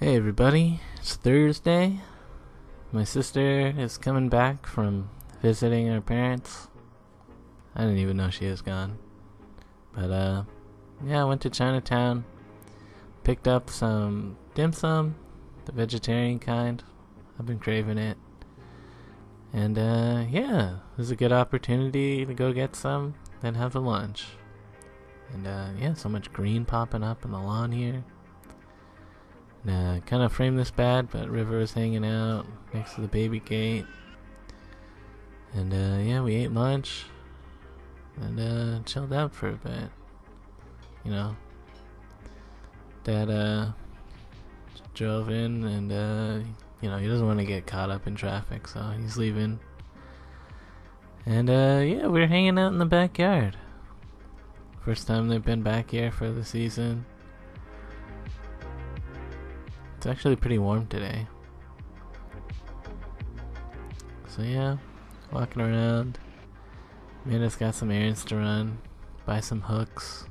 Hey everybody, it's Thursday. My sister is coming back from visiting her parents. I didn't even know she was gone. But yeah, I went to Chinatown, picked up some dim sum, the vegetarian kind. I've been craving it. And yeah, it was a good opportunity to go get some, then have a lunch. And yeah, so much green popping up in the lawn here. Kind of framed this bad, but River was hanging out next to the baby gate. And yeah, we ate lunch and chilled out for a bit. You know, Dad drove in and you know, he doesn't want to get caught up in traffic, so he's leaving. And yeah, we were hanging out in the backyard. First time they've been back here for the season. It's actually pretty warm today. So yeah, walking around. Amanda's got some errands to run. Buy some hooks.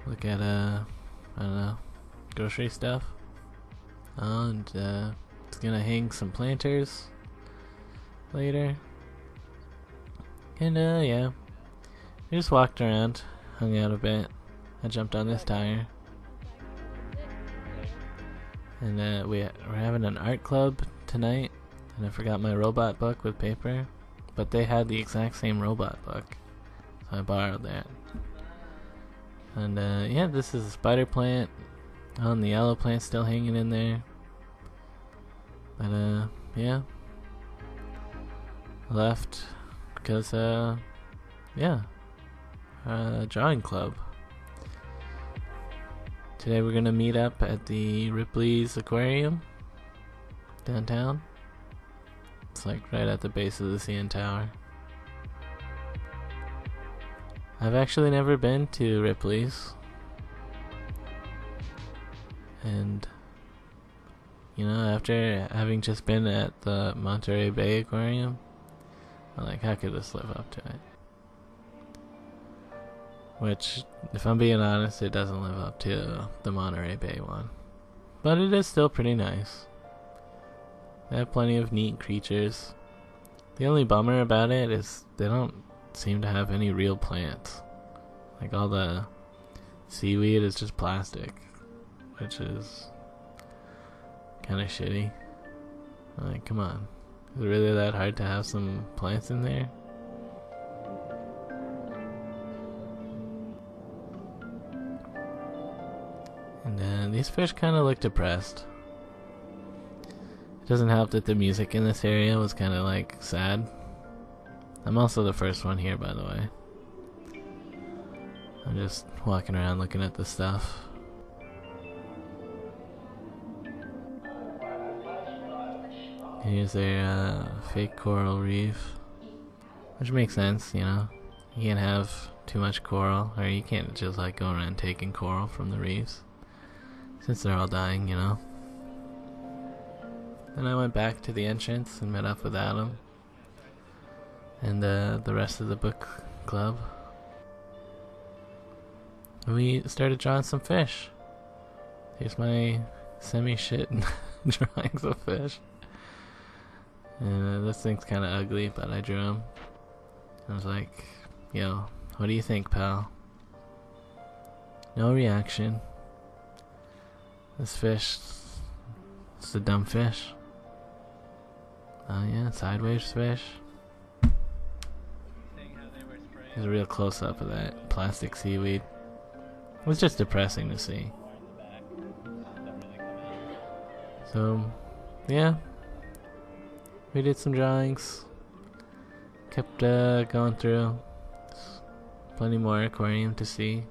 Look at I don't know, grocery stuff. And it's gonna hang some planters later. And yeah, we just walked around, hung out a bit. I jumped on this tire. And we're having an art club tonight, and I forgot my robot book with paper, but they had the exact same robot book, so I borrowed that. And yeah, this is a spider plant. Oh, and the yellow plant's still hanging in there. But yeah, I left because yeah, drawing club. Today we're gonna meet up at the Ripley's Aquarium downtown. It's like right at the base of the CN Tower. I've actually never been to Ripley's, and you know, after having just been at the Monterey Bay Aquarium, I'm like, how could this live up to it? Which, if I'm being honest, it doesn't live up to the Monterey Bay one. But it is still pretty nice. They have plenty of neat creatures. The only bummer about it is they don't seem to have any real plants. Like, all the seaweed is just plastic, which is kind of shitty. Like, come on. Is it really that hard to have some plants in there? And these fish kind of look depressed. It doesn't help that the music in this area was kind of like sad. I'm also the first one here, by the way. I'm just walking around looking at the stuff. Here's their fake coral reef, which makes sense, you know. You can't have too much coral, or you can't just like go around taking coral from the reefs, since they're all dying, you know. Then I went back to the entrance and met up with Adam and the rest of the book club. And we started drawing some fish. Here's my semi-shit drawings of fish. And this thing's kind of ugly, but I drew him. I was like, yo, what do you think, pal? No reaction. This fish, it's a dumb fish. Oh yeah, sideways fish. There's a real close-up of that plastic seaweed. It was just depressing to see. So, yeah. We did some drawings. Kept going through. There's plenty more aquarium to see.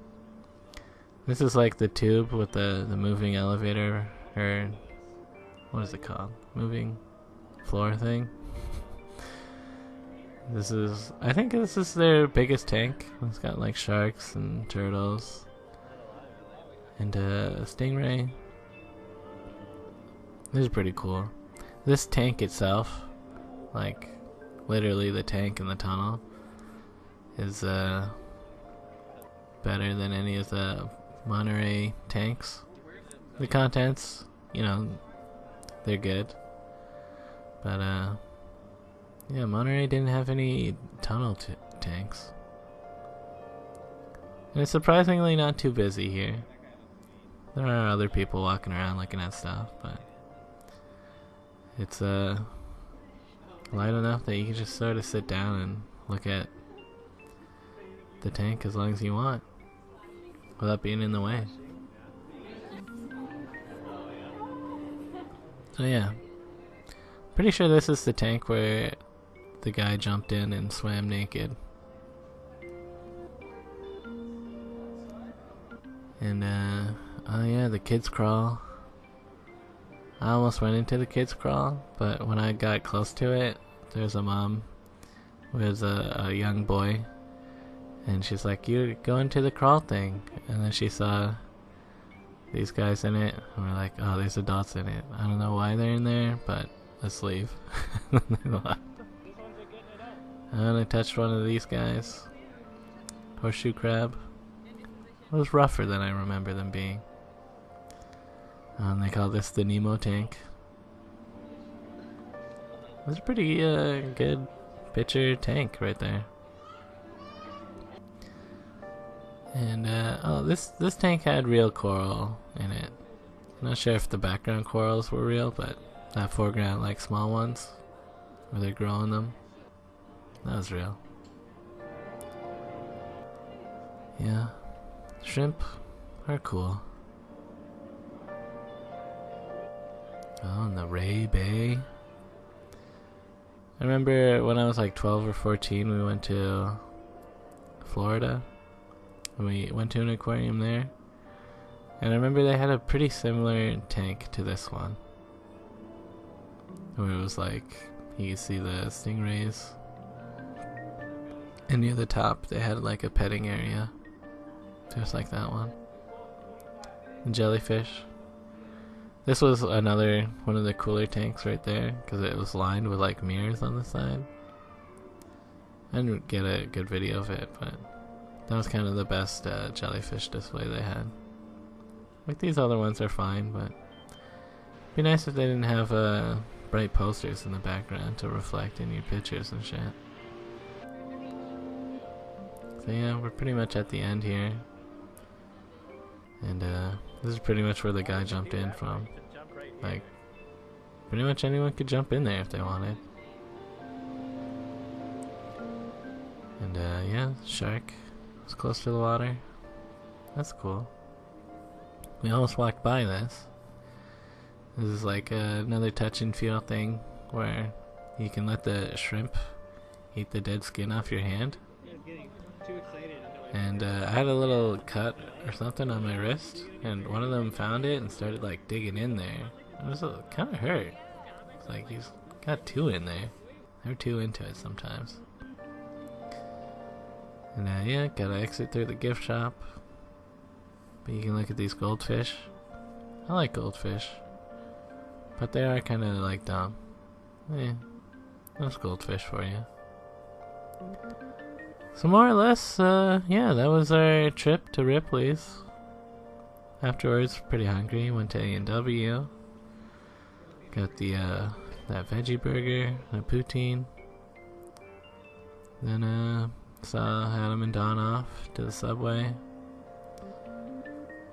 This is like the tube with the moving elevator, or what is it called? Moving floor thing. This is, I think this is their biggest tank. It's got like sharks and turtles and a stingray. This is pretty cool. This tank itself, like literally the tank in the tunnel, is better than any of the Monterey tanks. the contents, you know, they're good. But yeah, Monterey didn't have any tunnel tanks. And it's surprisingly not too busy here. There are other people walking around looking at stuff, but it's light enough that you can just sort of sit down and look at the tank as long as you want without being in the way. So yeah, pretty sure this is the tank where the guy jumped in and swam naked. And oh yeah, the kids crawl. I almost went into the kids crawl, but when I got close to it, there's a mom with a young boy, and she's like, "You go into the crawl thing," and then she saw these guys in it, and we're like, "Oh, there's adults in it. I don't know why they're in there, but let's leave." And I touched one of these guys. Horseshoe crab. It was rougher than I remember them being. They call this the Nemo tank. It was a pretty good picture tank right there. And oh, this tank had real coral in it. I'm not sure if the background corals were real, but that foreground, like small ones, where they're growing them, that was real. Yeah, shrimp are cool. Oh, and the Ray Bay. I remember when I was like 12 or 14, we went to Florida. We went to an aquarium there. And I remember they had a pretty similar tank to this one. Where it was like, you could see the stingrays. And near the top, they had like a petting area. Just like that one. And jellyfish. This was another one of the cooler tanks right there, because it was lined with like mirrors on the side. I didn't get a good video of it, but that was kind of the best jellyfish display they had. Like these other ones are fine, but it'd be nice if they didn't have bright posters in the background to reflect in your pictures and shit. So yeah, we're pretty much at the end here. And this is pretty much where the guy jumped in from. Like, pretty much anyone could jump in there if they wanted. And yeah, shark was close to the water. That's cool. We almost walked by this. This is like another touch and feel thing where you can let the shrimp eat the dead skin off your hand. And I had a little cut or something on my wrist, and one of them found it and started like digging in there. It was kind of hurt. It's like he's got two in there. They're too into it sometimes. And yeah, gotta exit through the gift shop. But you can look at these goldfish. I like goldfish, but they are kind of like dumb. That's goldfish for you. So more or less, yeah, that was our trip to Ripley's. Afterwards, pretty hungry, went to A&W. Got the, that veggie burger, the poutine. Then, saw Adam and Don off to the subway.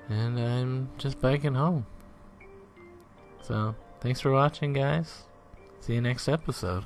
And I'm just biking home. So, thanks for watching, guys. See you next episode.